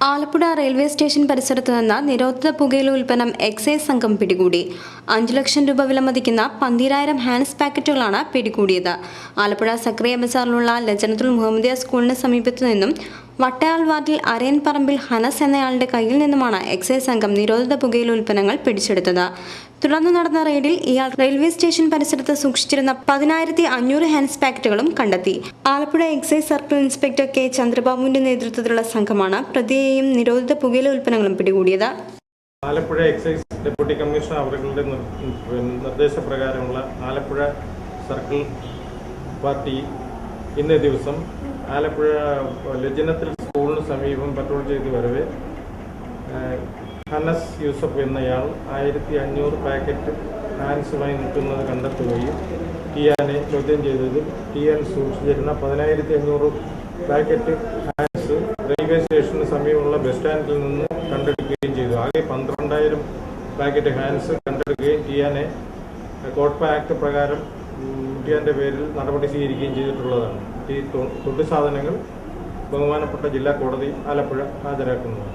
Alappuzha railway station പരിസരത്ത് നിന്ന് നിരോധിത പുകയില ഉൽപ്പന്നം എക്സൈസ് സംഘം പിടികൂടി. 5 ലക്ഷം രൂപ വിലമതിക്കുന്ന 12,000 ഹാൻസ് പാക്കറ്റുകളാണ് പിടികൂടിയത്. ആലപ്പുഴ സക്രിയ ബസാറിലുള്ള ലജനത്തുൽ മുഹമ്മദിയ സ്കൂളിന് സമീപത്തു നിന്നും വട്ടയാൾ വാർഡിൽ അരയൻപറമ്പിൽ ഹനസ് എന്നയാളുടെ കയ്യിൽ നിന്നുമാണ് എക്സൈസ് സംഘം നിരോധിത പുകയില ഉൽപ്പന്നങ്ങൾ പിടിച്ചെടുത്തത്. തുടർന്ന് നടന്ന റെയ്ഡിൽ ഇയാൾ റെയിൽവേ സ്റ്റേഷൻ പരിസരത്ത് സൂക്ഷിച്ചിരുന്ന 10,500 ഹാൻസ് പാക്കറ്റുകളും കണ്ടെത്തി. Alappuzha excise circle inspector K ചന്ദ്രബാബുവിന്റെ നേതൃത്വത്തിലുള്ള സംഘമാണ് പ്രതിയെയും നിരോധിത പുകയില ഉൽപ്പന്നങ്ങളും പിടികൂടിയത്. ആലപ്പുഴ എക്സൈസ് ഡെപ്യൂട്ടി കമ്മീഷണർ അവരുടെ നിർദ്ദേശപ്രകാരമുള്ള ആലപ്പുഴ സർക്കിൾ പാർട്ടി ഇന്നേ ദിവസം ആലപ്പുഴ ലജനത്തുൽ സ്കൂളിന് സമീപം പട്രോൾ ചെയ്ത് വരവെ ഹനസ് യൂസഫ് എന്നയാൾ 1,500 പാക്കറ്റ് ഹാൻസുമായി നിൽക്കുന്നത് കണ്ടെത്തുകയും ടിയാനെ ചോദ്യം ചെയ്തതിൽ ടിയാൻ സൂക്ഷിച്ചിരുന്ന 10,500 പാക്കറ്റ് ഹാൻസ് റെയിൽവേ സ്റ്റേഷന് സമീപമുള്ള ബസ് സ്റ്റാൻഡിൽ നിന്ന് കണ്ടെടുക്കുകയും ചെയ്തു. ആകെ 12,000 പാക്കറ്റ് ഹാൻസ് കണ്ടെടുക്കുകയും ടിയാനെ കോട്ട്പ ആക്ട് പ്രകാരം ടിയാൻ്റെ പേരിൽ നടപടി സ്വീകരിക്കുകയും ചെയ്തിട്ടുള്ളതാണ്. ഈ തൊഴിൽ സാധനങ്ങൾ ബഹുമാനപ്പെട്ട ജില്ലാ കോടതി ആലപ്പുഴ ഹാജരാക്കുന്നത്.